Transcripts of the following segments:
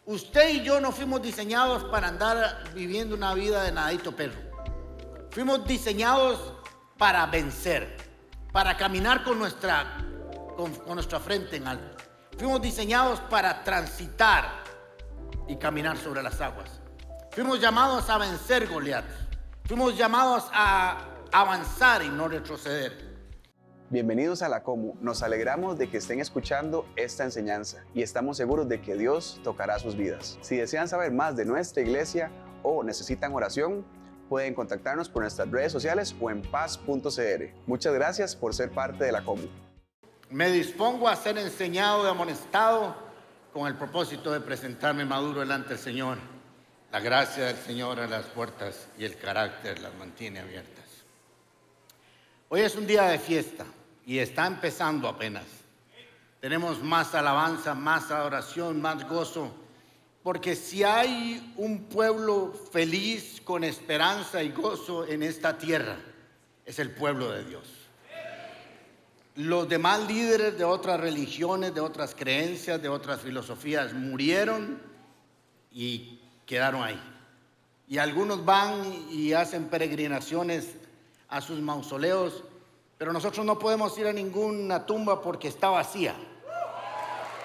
Usted y yo no fuimos diseñados para andar viviendo una vida de nadito perro. Fuimos diseñados para vencer, para caminar con nuestra frente en alto. Fuimos diseñados para transitar y caminar sobre las aguas. Fuimos llamados a vencer Goliat. Fuimos llamados a avanzar y no retroceder. Bienvenidos a la Comu. Nos alegramos de que estén escuchando esta enseñanza y estamos seguros de que Dios tocará sus vidas. Si desean saber más de nuestra iglesia o necesitan oración, pueden contactarnos por nuestras redes sociales o en paz.cr. Muchas gracias por ser parte de la Comu. Me dispongo a ser enseñado y amonestado con el propósito de presentarme maduro delante del Señor. La gracia del Señor a las puertas y el carácter las mantiene abiertas. Hoy es un día de fiesta y está empezando apenas. Tenemos más alabanza, más adoración, más gozo, porque si hay un pueblo feliz, con esperanza y gozo en esta tierra, es el pueblo de Dios. Los demás líderes de otras religiones, de otras creencias, de otras filosofías murieron y quedaron ahí. Y algunos van y hacen peregrinaciones a sus mausoleos, pero nosotros no podemos ir a ninguna tumba porque está vacía,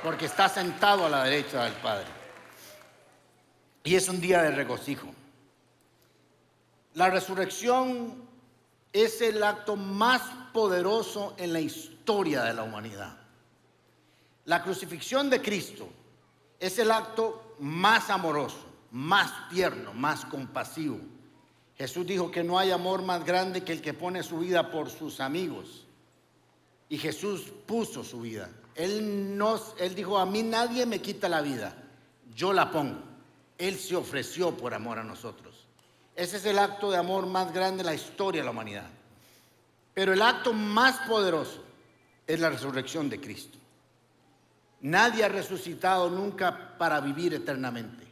porque está sentado a la derecha del Padre. Y es un día de regocijo. La resurrección es el acto más poderoso en la historia de la humanidad. La crucifixión de Cristo es el acto más amoroso, más tierno, más compasivo. Jesús dijo que no hay amor más grande que el que pone su vida por sus amigos. Y Jesús puso su vida. Él dijo, a mí nadie me quita la vida, yo la pongo. Él se ofreció por amor a nosotros. Ese es el acto de amor más grande en la historia de la humanidad. Pero el acto más poderoso es la resurrección de Cristo. Nadie ha resucitado nunca para vivir eternamente.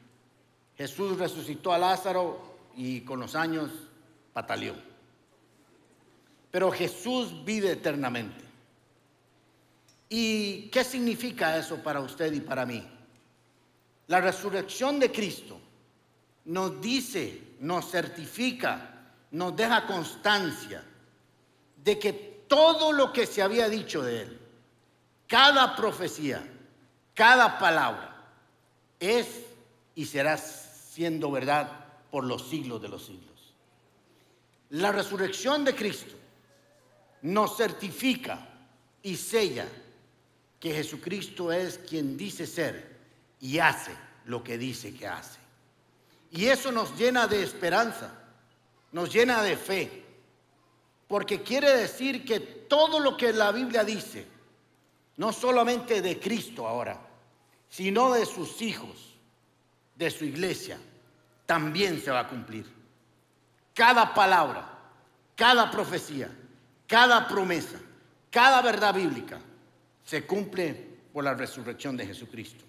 Jesús resucitó a Lázaro y con los años pataleó. Pero Jesús vive eternamente. ¿Y qué significa eso para usted y para mí? La resurrección de Cristo nos dice, nos certifica, nos deja constancia de que todo lo que se había dicho de Él, cada profecía, cada palabra, es y será siendo verdad por los siglos de los siglos. La resurrección de Cristo nos certifica y sella que Jesucristo es quien dice ser y hace lo que dice que hace. Y eso nos llena de esperanza, nos llena de fe, porque quiere decir que todo lo que la Biblia dice, no solamente de Cristo ahora, sino de sus hijos, de su iglesia, también se va a cumplir. Cada palabra, cada profecía, cada promesa, cada verdad bíblica se cumple por la resurrección de Jesucristo.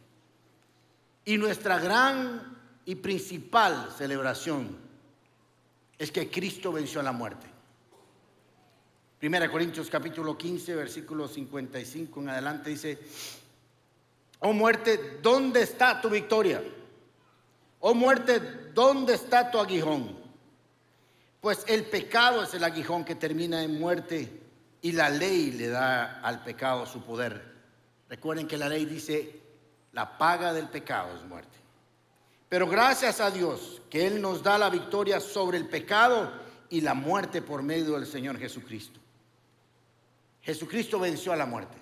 Y nuestra gran y principal celebración es que Cristo venció a la muerte. 1 Corintios capítulo 15, versículo 55 en adelante dice: oh muerte, ¿dónde está tu victoria? Oh muerte, ¿dónde está tu aguijón? Pues el pecado es el aguijón que termina en muerte y la ley le da al pecado su poder. Recuerden que la ley dice, la paga del pecado es muerte. Pero gracias a Dios que Él nos da la victoria sobre el pecado y la muerte por medio del Señor Jesucristo. Jesucristo venció a la muerte,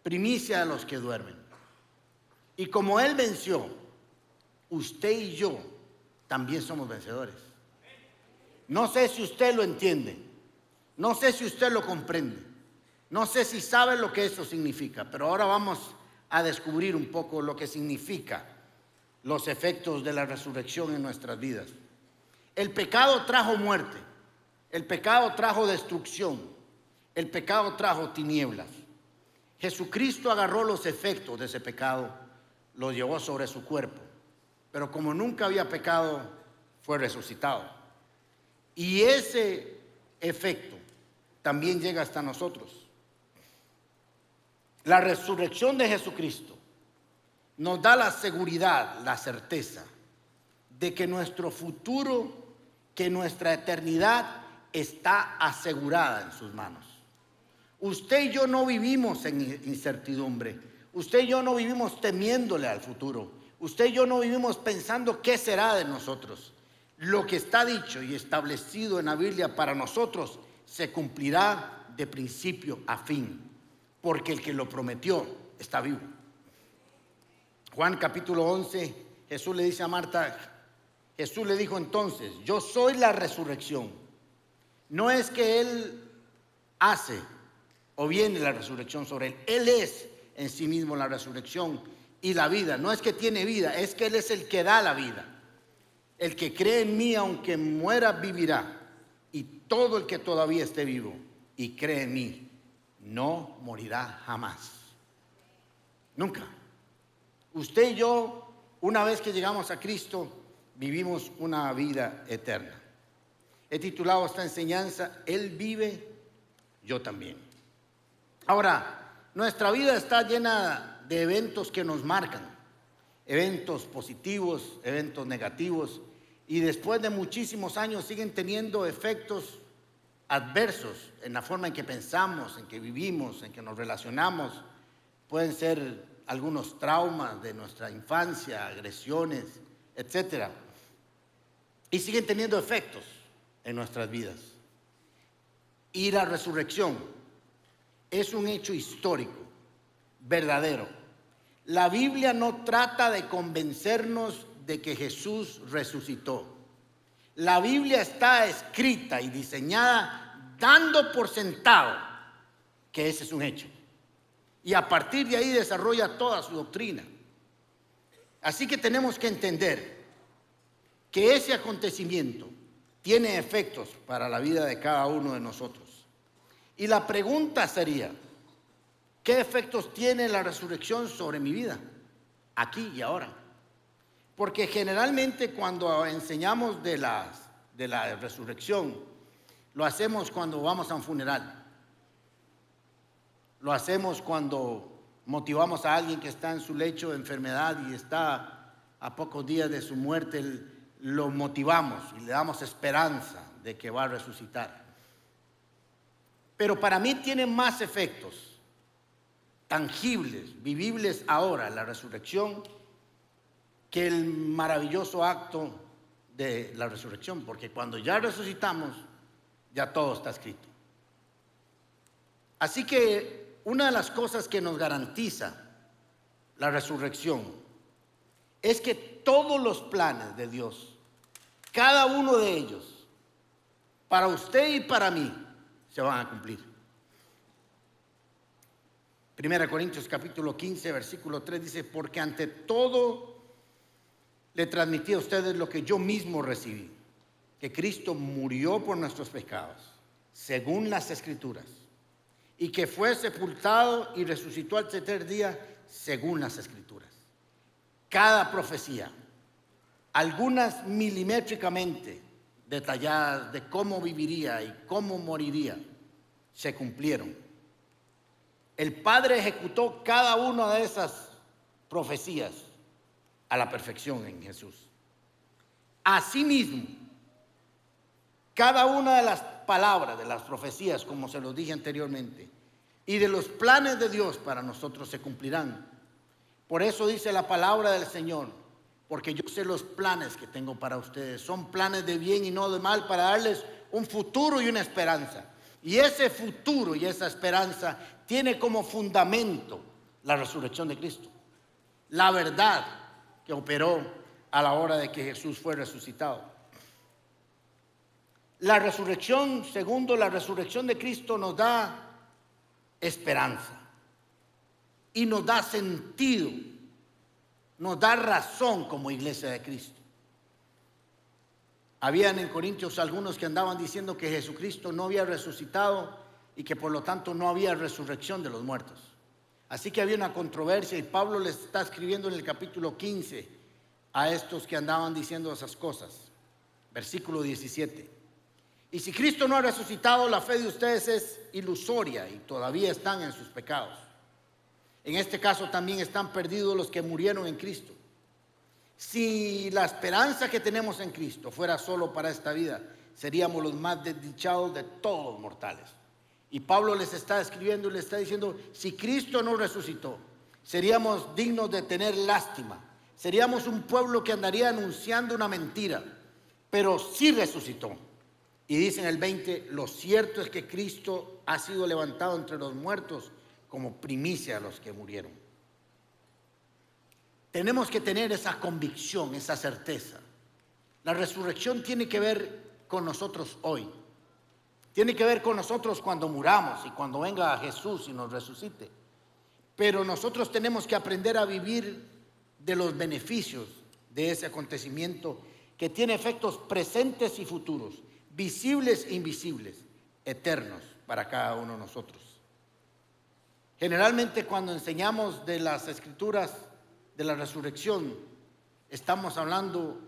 primicia de los que duermen. Y como Él venció, usted y yo también somos vencedores. No sé si usted lo entiende, no sé si usted lo comprende, no sé si sabe lo que eso significa, pero ahora vamos a descubrir un poco lo que significa los efectos de la resurrección en nuestras vidas. El pecado trajo muerte, el pecado trajo destrucción, el pecado trajo tinieblas. Jesucristo agarró los efectos de ese pecado, los llevó sobre su cuerpo, pero como nunca había pecado, fue resucitado. Y ese efecto también llega hasta nosotros. La resurrección de Jesucristo nos da la seguridad, la certeza de que nuestro futuro, que nuestra eternidad está asegurada en sus manos. Usted y yo no vivimos en incertidumbre. Usted y yo no vivimos temiéndole al futuro. Usted y yo no vivimos pensando qué será de nosotros. Lo que está dicho y establecido en la Biblia para nosotros se cumplirá de principio a fin, porque el que lo prometió está vivo. Juan capítulo 11, Jesús le dice a Marta, Jesús le dijo entonces, yo soy la resurrección. No es que Él hace o viene la resurrección sobre Él. Él es en sí mismo la resurrección y la vida. No es que tiene vida, es que Él es el que da la vida. El que cree en mí, aunque muera, vivirá. Y todo el que todavía esté vivo y cree en mí, no morirá jamás. Nunca. Usted y yo, una vez que llegamos a Cristo, vivimos una vida eterna. He titulado esta enseñanza, Él vive, yo también. Ahora, nuestra vida está llena de eventos que nos marcan, eventos positivos, eventos negativos, y después de muchísimos años siguen teniendo efectos adversos en la forma en que pensamos, en que vivimos, en que nos relacionamos. Pueden ser algunos traumas de nuestra infancia, agresiones, etcétera, y siguen teniendo efectos en nuestras vidas. Y la resurrección es un hecho histórico, verdadero. La Biblia no trata de convencernos de que Jesús resucitó. La Biblia está escrita y diseñada dando por sentado que ese es un hecho. Y a partir de ahí desarrolla toda su doctrina. Así que tenemos que entender que ese acontecimiento tiene efectos para la vida de cada uno de nosotros. Y la pregunta sería, ¿qué efectos tiene la resurrección sobre mi vida? Aquí y ahora. Porque generalmente cuando enseñamos de la resurrección, lo hacemos cuando vamos a un funeral. Lo hacemos cuando motivamos a alguien que está en su lecho de enfermedad y está a pocos días de su muerte, lo motivamos y le damos esperanza de que va a resucitar. Pero para mí tiene más efectos tangibles, vivibles ahora, la resurrección, que el maravilloso acto de la resurrección, porque cuando ya resucitamos, ya todo está escrito. Así que una de las cosas que nos garantiza la resurrección es que todos los planes de Dios, cada uno de ellos, para usted y para mí, se van a cumplir. 1 Corintios capítulo 15, versículo 3 dice, porque ante todo le transmití a ustedes lo que yo mismo recibí, que Cristo murió por nuestros pecados, según las Escrituras, y que fue sepultado y resucitó al tercer día, según las Escrituras. Cada profecía, algunas milimétricamente detalladas de cómo viviría y cómo moriría, se cumplieron. El Padre ejecutó cada una de esas profecías a la perfección en Jesús. Asimismo, cada una de las palabras, de las profecías, como se los dije anteriormente, y de los planes de Dios para nosotros se cumplirán. Por eso dice la palabra del Señor, porque yo sé los planes que tengo para ustedes. Son planes de bien y no de mal, para darles un futuro y una esperanza. Y ese futuro y esa esperanza tiene como fundamento la resurrección de Cristo. La verdad que operó a la hora de que Jesús fue resucitado. La resurrección, segundo, la resurrección de Cristo nos da esperanza y nos da sentido, nos da razón como iglesia de Cristo. Habían en Corintios algunos que andaban diciendo que Jesucristo no había resucitado y que por lo tanto no había resurrección de los muertos. Así que había una controversia y Pablo les está escribiendo en el capítulo 15 a estos que andaban diciendo esas cosas. Versículo 17. Y si Cristo no ha resucitado, la fe de ustedes es ilusoria y todavía están en sus pecados. En este caso también están perdidos los que murieron en Cristo. Si la esperanza que tenemos en Cristo fuera solo para esta vida, seríamos los más desdichados de todos los mortales. Y Pablo les está escribiendo y les está diciendo, si Cristo no resucitó, seríamos dignos de tener lástima. Seríamos un pueblo que andaría anunciando una mentira, pero sí resucitó. Y dice en el 20, lo cierto es que Cristo ha sido levantado entre los muertos como primicia a los que murieron. Tenemos que tener esa convicción, esa certeza. La resurrección tiene que ver con nosotros hoy. Tiene que ver con nosotros cuando muramos y cuando venga Jesús y nos resucite. Pero nosotros tenemos que aprender a vivir de los beneficios de ese acontecimiento que tiene efectos presentes y futuros, visibles e invisibles, eternos para cada uno de nosotros. Generalmente cuando enseñamos de las escrituras de la resurrección, estamos hablando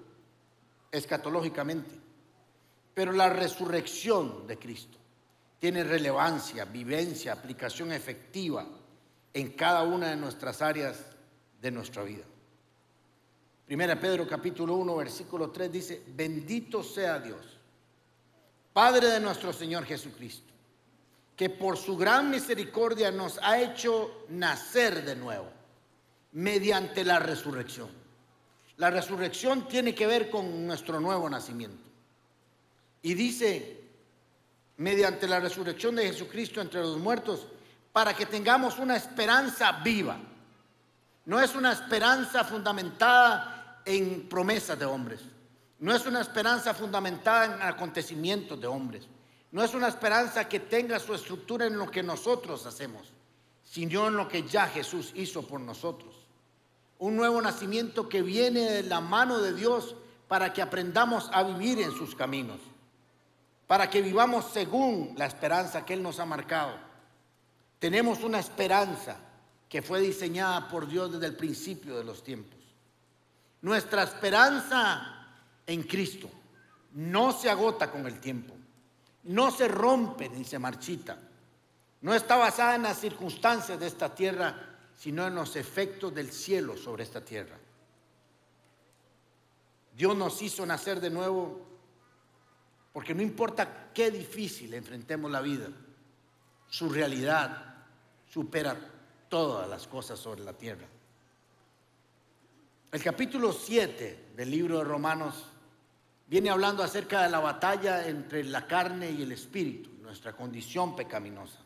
escatológicamente, pero la resurrección de Cristo tiene relevancia, vivencia, aplicación efectiva en cada una de nuestras áreas de nuestra vida. Primera Pedro capítulo 1 versículo 3 dice, bendito sea Dios, Padre de nuestro Señor Jesucristo, que por su gran misericordia nos ha hecho nacer de nuevo mediante la resurrección. La resurrección tiene que ver con nuestro nuevo nacimiento. Y dice, mediante la resurrección de Jesucristo entre los muertos, para que tengamos una esperanza viva. No es una esperanza fundamentada en promesas de hombres. No es una esperanza fundamentada en acontecimientos de hombres. No es una esperanza que tenga su estructura en lo que nosotros hacemos, sino en lo que ya Jesús hizo por nosotros. Un nuevo nacimiento que viene de la mano de Dios para que aprendamos a vivir en sus caminos, para que vivamos según la esperanza que Él nos ha marcado. Tenemos una esperanza que fue diseñada por Dios desde el principio de los tiempos. Nuestra esperanza en Cristo no se agota con el tiempo, no se rompe ni se marchita, no está basada en las circunstancias de esta tierra, sino en los efectos del cielo sobre esta tierra. Dios nos hizo nacer de nuevo porque no importa qué difícil enfrentemos la vida, su realidad supera todas las cosas sobre la tierra. El capítulo 7 del libro de Romanos viene hablando acerca de la batalla entre la carne y el espíritu, nuestra condición pecaminosa,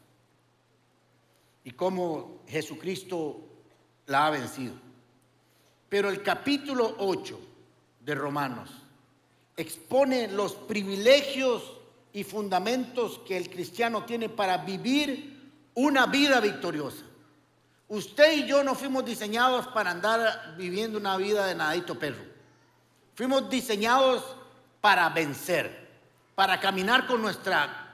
y cómo Jesucristo la ha vencido. Pero el capítulo 8 de Romanos expone los privilegios y fundamentos que el cristiano tiene para vivir una vida victoriosa. Usted y yo no fuimos diseñados para andar viviendo una vida de nadito perro. Fuimos diseñados para vencer, para caminar con nuestra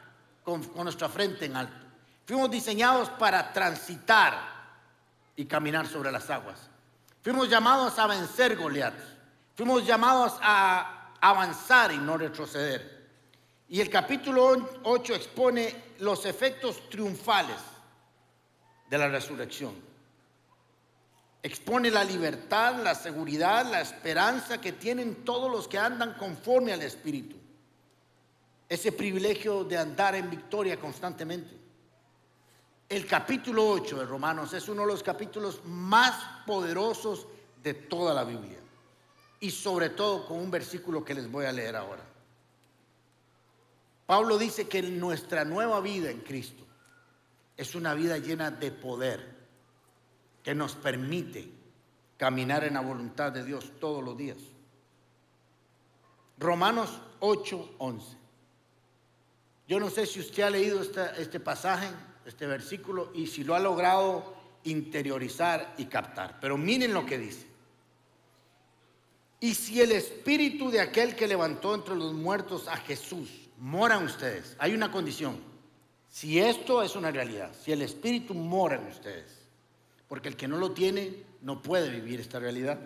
frente en alto. Fuimos diseñados para transitar y caminar sobre las aguas. Fuimos llamados a vencer Goliat. Fuimos llamados a avanzar y no retroceder. Y el capítulo 8 expone los efectos triunfales de la resurrección. Expone la libertad, la seguridad, la esperanza que tienen todos los que andan conforme al Espíritu. Ese privilegio de andar en victoria constantemente. El capítulo 8 de Romanos es uno de los capítulos más poderosos de toda la Biblia. Y sobre todo con un versículo que les voy a leer ahora. Pablo dice que nuestra nueva vida en Cristo es una vida llena de poder que nos permite caminar en la voluntad de Dios todos los días. Romanos 8:11. Yo no sé si usted ha leído este pasaje, este versículo, y si lo ha logrado interiorizar y captar. Pero miren lo que dice. Y si el espíritu de aquel que levantó entre los muertos a Jesús mora en ustedes, hay una condición. Si esto es una realidad, si el espíritu mora en ustedes, porque el que no lo tiene no puede vivir esta realidad.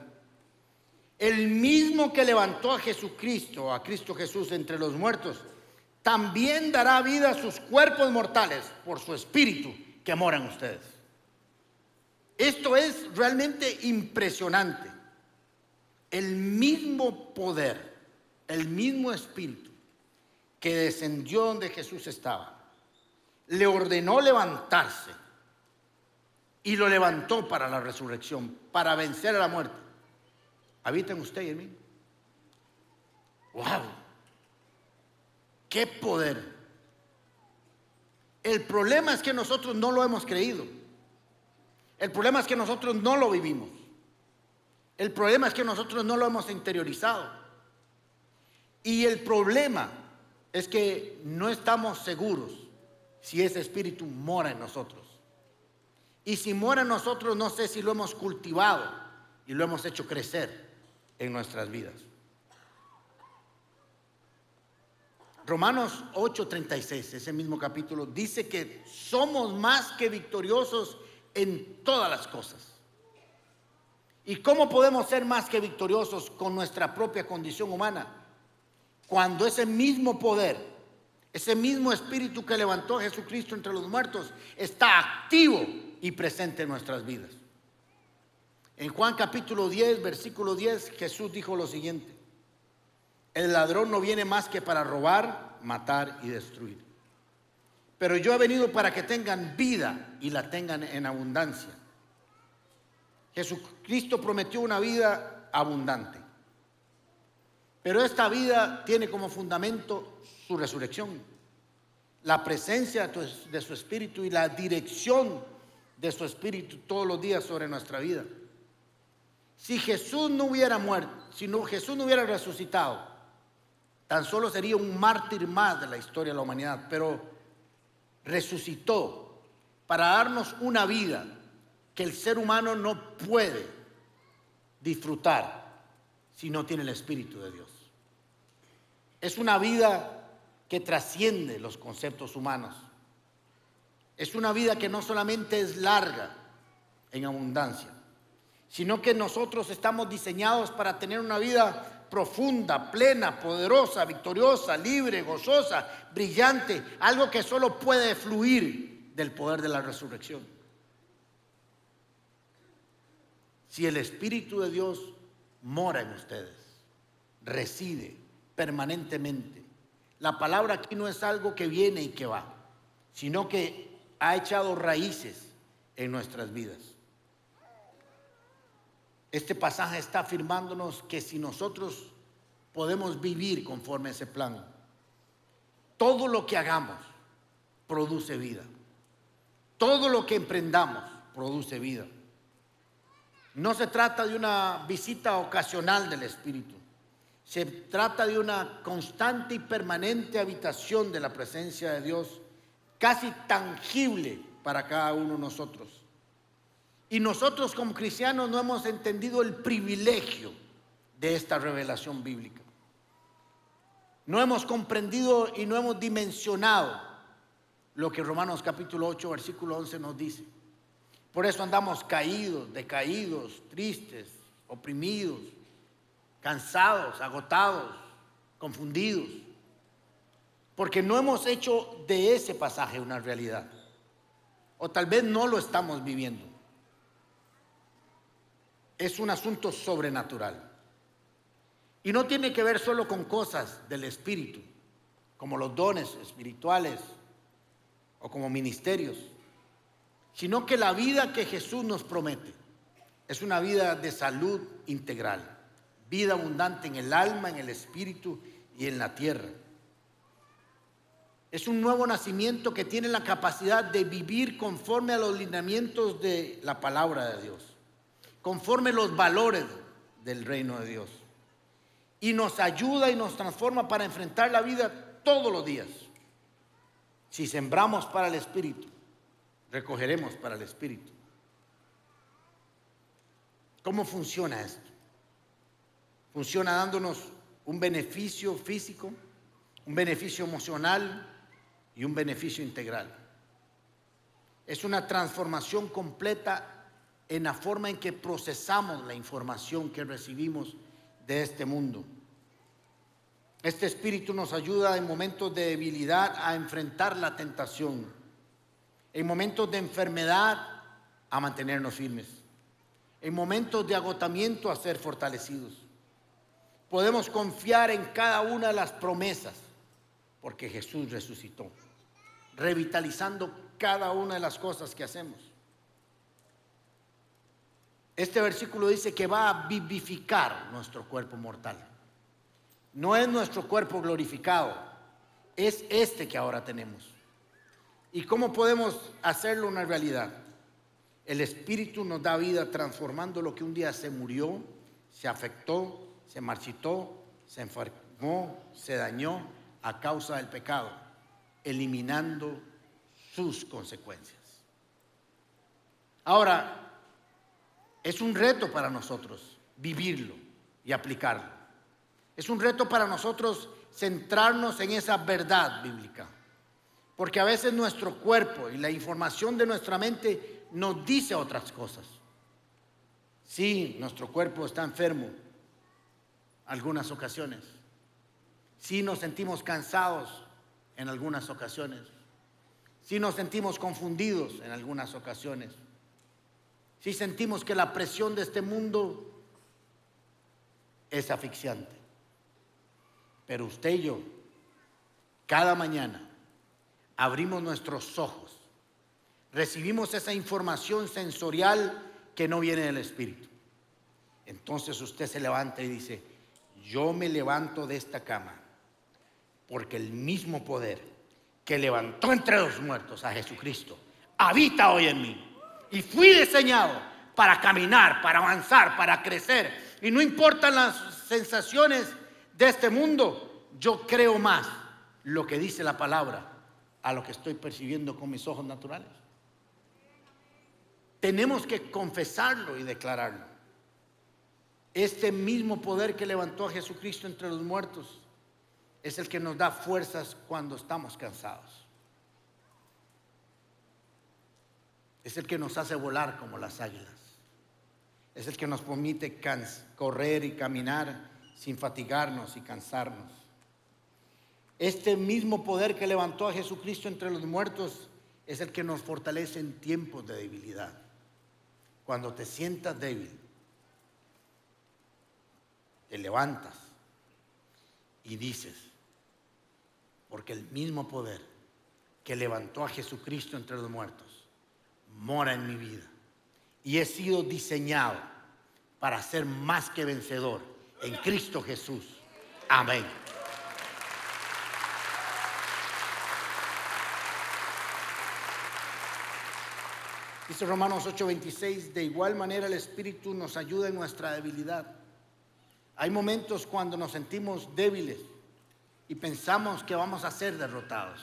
El mismo que levantó a Jesucristo, a Cristo Jesús entre los muertos, también dará vida a sus cuerpos mortales por su espíritu que mora en ustedes. Esto es realmente impresionante. El mismo poder, el mismo espíritu que descendió donde Jesús estaba, le ordenó levantarse y lo levantó para la resurrección, para vencer a la muerte. Habita en usted y en mí. ¡Wow! ¡Qué poder! El problema es que nosotros no lo hemos creído. El problema es que nosotros no lo vivimos. El problema es que nosotros no lo hemos interiorizado. Y el problema es que no estamos seguros si ese espíritu mora en nosotros. Y si mora en nosotros, no sé si lo hemos cultivado y lo hemos hecho crecer en nuestras vidas. Romanos 8:36, ese mismo capítulo, dice que somos más que victoriosos en todas las cosas. ¿Y cómo podemos ser más que victoriosos con nuestra propia condición humana? Cuando ese mismo poder, ese mismo espíritu que levantó a Jesucristo entre los muertos, está activo y presente en nuestras vidas. En Juan capítulo 10, versículo 10, Jesús dijo lo siguiente: el ladrón no viene más que para robar, matar y destruir. Pero yo he venido para que tengan vida y la tengan en abundancia. Jesucristo prometió una vida abundante. Pero esta vida tiene como fundamento su resurrección, la presencia de su espíritu y la dirección de su espíritu todos los días sobre nuestra vida. Si Jesús no hubiera muerto, si Jesús no hubiera resucitado, tan solo sería un mártir más de la historia de la humanidad, pero resucitó para darnos una vida que el ser humano no puede disfrutar si no tiene el Espíritu de Dios. Es una vida que trasciende los conceptos humanos. Es una vida que no solamente es larga en abundancia, sino que nosotros estamos diseñados para tener una vida profunda, plena, poderosa, victoriosa, libre, gozosa, brillante, algo que solo puede fluir del poder de la resurrección. Si el Espíritu de Dios mora en ustedes, reside permanentemente. La palabra aquí no es algo que viene y que va, sino que ha echado raíces en nuestras vidas. Este pasaje está afirmándonos que si nosotros podemos vivir conforme a ese plan, todo lo que hagamos produce vida. Todo lo que emprendamos produce vida. No se trata de una visita ocasional del Espíritu. Se trata de una constante y permanente habitación de la presencia de Dios, casi tangible para cada uno de nosotros. Y nosotros como cristianos no hemos entendido el privilegio de esta revelación bíblica. No hemos comprendido y no hemos dimensionado lo que Romanos capítulo 8, versículo 11 nos dice. Por eso andamos caídos, decaídos, tristes, oprimidos, cansados, agotados, confundidos, porque no hemos hecho de ese pasaje una realidad, o tal vez no lo estamos viviendo. Es un asunto sobrenatural y no tiene que ver solo con cosas del espíritu, como los dones espirituales o como ministerios, sino que la vida que Jesús nos promete es una vida de salud integral, vida abundante en el alma, en el espíritu y en la tierra. Es un nuevo nacimiento que tiene la capacidad de vivir conforme a los lineamientos de la palabra de Dios, conforme a los valores del reino de Dios, y nos ayuda y nos transforma para enfrentar la vida todos los días. Si sembramos para el espíritu, recogeremos para el espíritu. ¿Cómo funciona esto? Funciona dándonos un beneficio físico, un beneficio emocional y un beneficio integral. Es una transformación completa en la forma en que procesamos la información que recibimos de este mundo. Este espíritu nos ayuda en momentos de debilidad a enfrentar la tentación. En momentos de enfermedad a mantenernos firmes. En momentos de agotamiento, a ser fortalecidos. Podemos confiar en cada una de las promesas, porque Jesús resucitó, revitalizando cada una de las cosas que hacemos. Este versículo dice que va a vivificar nuestro cuerpo mortal. No es nuestro cuerpo glorificado, es este que ahora tenemos. ¿Y cómo podemos hacerlo una realidad? El Espíritu nos da vida transformando lo que un día se murió, se afectó, se marchitó, se enfermó, se dañó a causa del pecado, eliminando sus consecuencias. Ahora, es un reto para nosotros vivirlo y aplicarlo. Es un reto para nosotros centrarnos en esa verdad bíblica. Porque a veces nuestro cuerpo y la información de nuestra mente nos dice otras cosas. Sí, nuestro cuerpo está enfermo algunas ocasiones. Sí, nos sentimos cansados en algunas ocasiones. Sí, nos sentimos confundidos en algunas ocasiones. Sí, sentimos que la presión de este mundo es asfixiante. Pero usted y yo, cada mañana, abrimos nuestros ojos, recibimos esa información sensorial que no viene del Espíritu. Entonces usted se levanta y dice: yo me levanto de esta cama porque el mismo poder que levantó entre los muertos a Jesucristo habita hoy en mí. Y fui diseñado para caminar, para avanzar, para crecer. Y no importan las sensaciones de este mundo, yo creo más lo que dice la palabra a lo que estoy percibiendo con mis ojos naturales. Tenemos que confesarlo y declararlo. Este mismo poder que levantó a Jesucristo entre los muertos es el que nos da fuerzas cuando estamos cansados. Es el que nos hace volar como las águilas. Es el que nos permite correr y caminar sin fatigarnos y cansarnos. Este mismo poder que levantó a Jesucristo entre los muertos es el que nos fortalece en tiempos de debilidad. Cuando te sientas débil, te levantas y dices: porque el mismo poder que levantó a Jesucristo entre los muertos mora en mi vida, y he sido diseñado para ser más que vencedor en Cristo Jesús. Amén. Dice Romanos 8:26: de igual manera el Espíritu nos ayuda en nuestra debilidad. Hay momentos cuando nos sentimos débiles y pensamos que vamos a ser derrotados.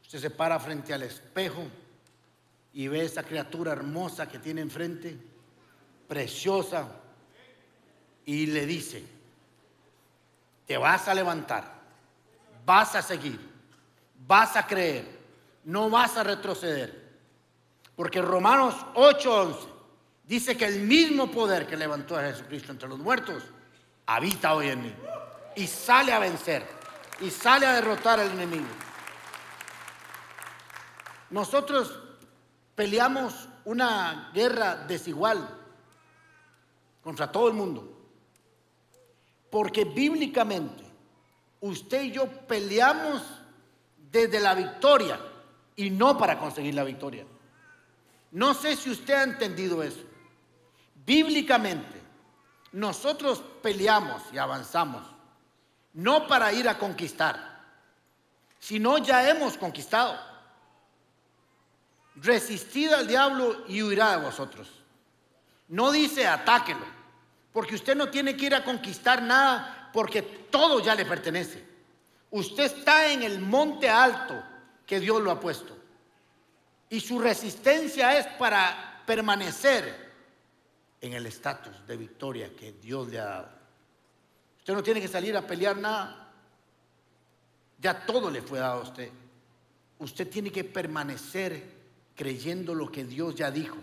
Usted se para frente al espejo y ve esa criatura hermosa que tiene enfrente, preciosa, y le dice: te vas a levantar, vas a seguir, vas a creer, no vas a retroceder. Porque Romanos 8:11 dice que el mismo poder que levantó a Jesucristo entre los muertos habita hoy en mí, y sale a vencer, y sale a derrotar al enemigo. Nosotros peleamos una guerra desigual contra todo el mundo, porque bíblicamente usted y yo peleamos desde la victoria y no para conseguir la victoria. No sé si usted ha entendido eso. Bíblicamente nosotros peleamos y avanzamos no para ir a conquistar, sino ya hemos conquistado. Resistid al diablo y huirá de vosotros. No dice atáquelo, porque usted no tiene que ir a conquistar nada, porque todo ya le pertenece. Usted está en el monte alto que Dios lo ha puesto, y su resistencia es para permanecer en el estatus de victoria que Dios le ha dado. Usted no tiene que salir a pelear nada, ya todo le fue dado a usted. Usted tiene que permanecer creyendo lo que Dios ya dijo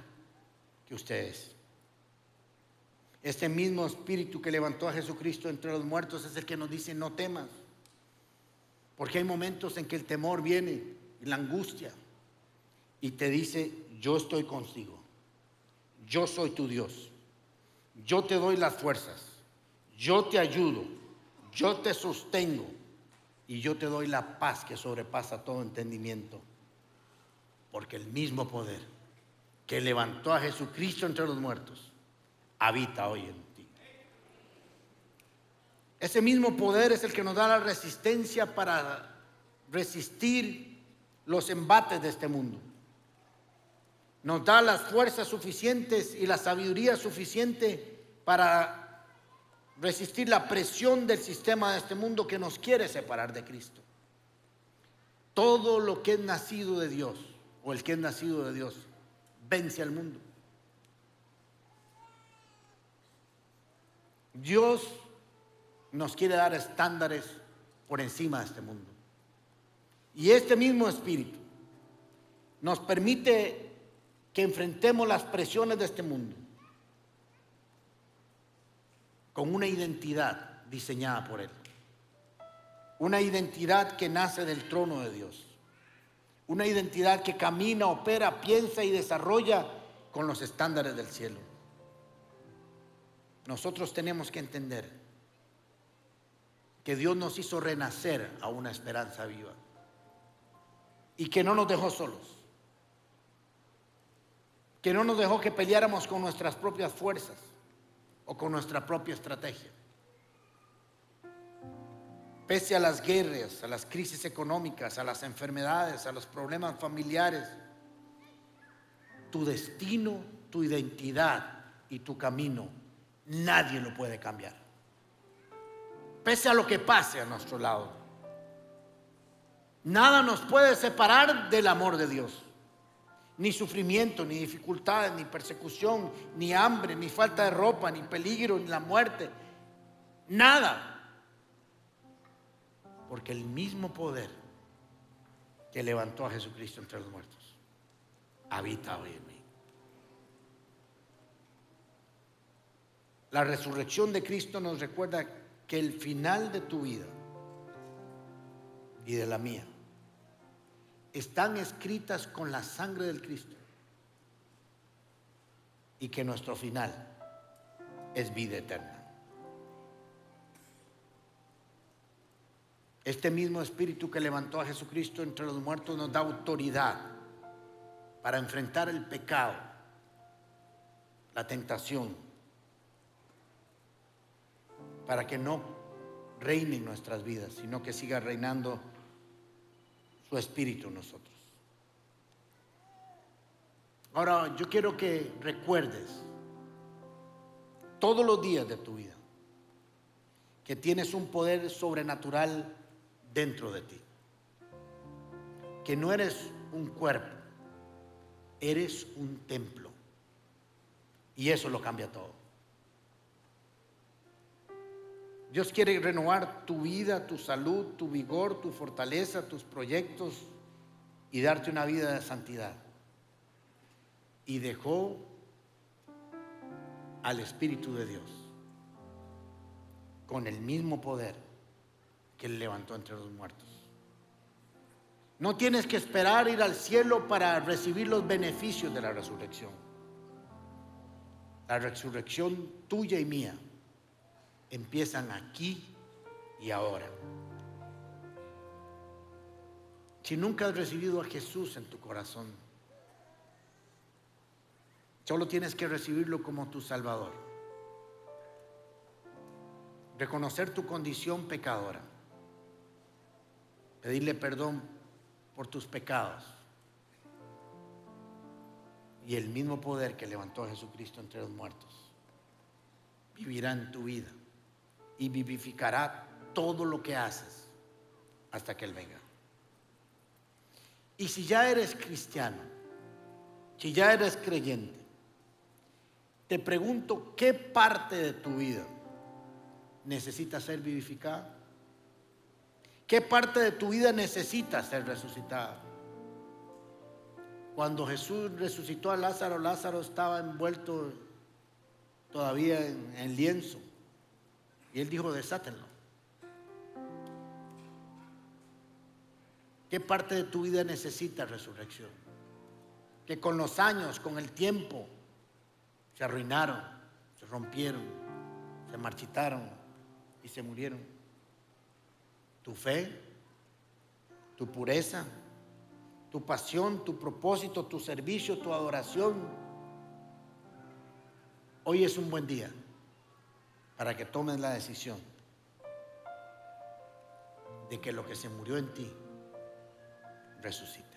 que usted es. Este mismo Espíritu que levantó a Jesucristo entre los muertos es el que nos dice: no temas. Porque hay momentos en que el temor viene y la angustia, y te dice: yo estoy contigo, yo soy tu Dios, yo te doy las fuerzas, yo te ayudo, yo te sostengo y yo te doy la paz que sobrepasa todo entendimiento, porque el mismo poder que levantó a Jesucristo entre los muertos habita hoy en ti. Ese mismo poder es el que nos da la resistencia para resistir los embates de este mundo. Nos da las fuerzas suficientes y la sabiduría suficiente para resistir la presión del sistema de este mundo que nos quiere separar de Cristo. Todo lo que es nacido de Dios, o el que es nacido de Dios, vence al mundo. Dios nos quiere dar estándares por encima de este mundo. Y este mismo espíritu nos permite que enfrentemos las presiones de este mundo con una identidad diseñada por Él. Una identidad que nace del trono de Dios. Una identidad que camina, opera, piensa y desarrolla con los estándares del cielo. Nosotros tenemos que entender que Dios nos hizo renacer a una esperanza viva y que no nos dejó solos, que no nos dejó que peleáramos con nuestras propias fuerzas o con nuestra propia estrategia. Pese a las guerras, a las crisis económicas, a las enfermedades, a los problemas familiares, tu destino, tu identidad y tu camino, nadie lo puede cambiar. Pese a lo que pase a nuestro lado, nada nos puede separar del amor de Dios. Ni sufrimiento, ni dificultades, ni persecución, ni hambre, ni falta de ropa, ni peligro, ni la muerte. Nada. Porque el mismo poder que levantó a Jesucristo entre los muertos habita hoy en mí. La resurrección de Cristo nos recuerda que el final de tu vida y de la mía están escritas con la sangre del Cristo y que nuestro final es vida eterna. Este mismo espíritu que levantó a Jesucristo entre los muertos nos da autoridad para enfrentar el pecado, la tentación, para que no reine en nuestras vidas, sino que siga reinando su espíritu en nosotros. Ahora, yo quiero que recuerdes todos los días de tu vida que tienes un poder sobrenatural dentro de ti, que no eres un cuerpo, eres un templo, y eso lo cambia todo. Dios quiere renovar tu vida, tu salud, tu vigor, tu fortaleza, tus proyectos y darte una vida de santidad. Y dejó al Espíritu de Dios con el mismo poder que Él levantó entre los muertos. No tienes que esperar ir al cielo para recibir los beneficios de la resurrección. La resurrección tuya y mía empiezan aquí y ahora. Si nunca has recibido a Jesús en tu corazón, solo tienes que recibirlo como tu Salvador. Reconocer tu condición pecadora. Pedirle perdón por tus pecados. Y el mismo poder que levantó a Jesucristo entre los muertos vivirá en tu vida y vivificará todo lo que haces hasta que Él venga. Y si ya eres cristiano, si ya eres creyente, te pregunto, ¿qué parte de tu vida necesita ser vivificada? ¿Qué parte de tu vida necesita ser resucitada? Cuando Jesús resucitó a Lázaro, Lázaro estaba envuelto todavía en lienzo. Y Él dijo, desátenlo. ¿Qué parte de tu vida necesita resurrección? que con los años, con el tiempo, se arruinaron, se rompieron, se marchitaron y se murieron. Tu fe, tu pureza, tu pasión, tu propósito, tu servicio, tu adoración. Hoy es un buen día para que tomes la decisión de que lo que se murió en ti resucite.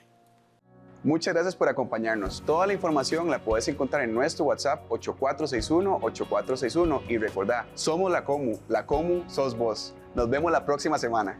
Muchas gracias por acompañarnos. Toda la información la puedes encontrar en nuestro WhatsApp 8461-8461 y recordá, somos la Comu sos vos. Nos vemos la próxima semana.